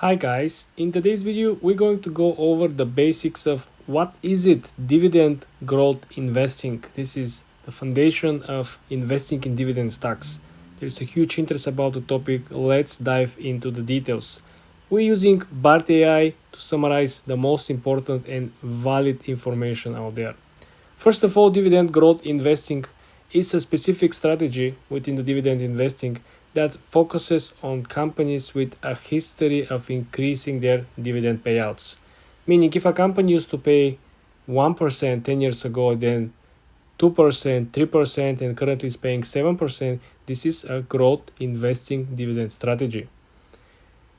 Hi guys, in today's video we're going to go over the basics of what is it dividend growth investing. This is the foundation of investing in dividend stocks. There's a huge interest about the topic. Let's dive into the details. We're using BART AI to summarize the most important and valid information out there. First of all, dividend growth investing is a specific strategy within the dividend investing that focuses on companies with a history of increasing their dividend payouts. Meaning, if a company used to pay 1% 10 years ago, then 2%, 3%, and currently is paying 7%, this is a growth investing dividend strategy.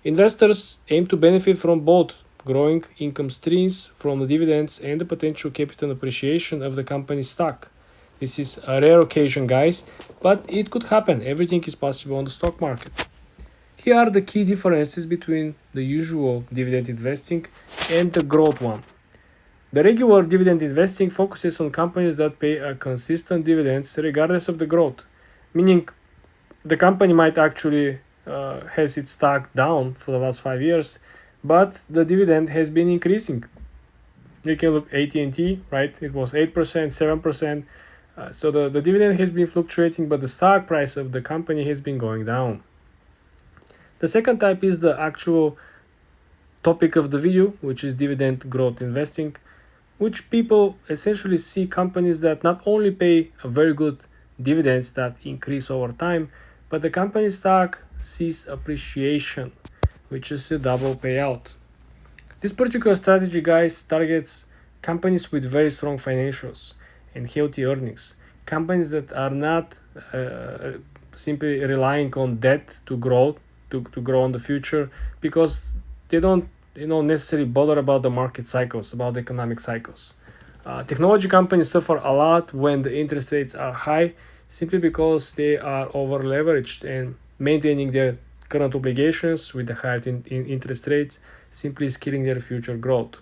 Investors aim to benefit from both growing income streams from the dividends and the potential capital appreciation of the company's stock. This is a rare occasion, guys, but it could happen. Everything is possible on the stock market. Here are the key differences between the usual dividend investing and the growth one. The regular dividend investing focuses on companies that pay a consistent dividends regardless of the growth, meaning the company might actually has its stock down for the last 5 years, but the dividend has been increasing. You can look AT&T, right? It was 8%, 7%. So the dividend has been fluctuating, but the stock price of the company has been going down. The second type is the actual topic of the video, which is dividend growth investing, which people essentially see companies that not only pay a very good dividends that increase over time, but the company stock sees appreciation, which is a double payout. This particular strategy, guys, targets companies with very strong financials and healthy earnings, companies that are not simply relying on debt to grow in the future, because they don't necessarily bother about the market cycles, about the economic cycles. Technology companies suffer a lot when the interest rates are high, simply because they are over leveraged, and maintaining their current obligations with the higher interest rates simply is killing their future growth.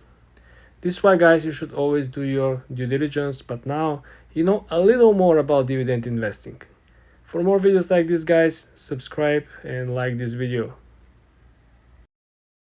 This is why, guys, you should always do your due diligence, but now you know a little more about dividend investing. For more videos like this, guys, subscribe and like this video.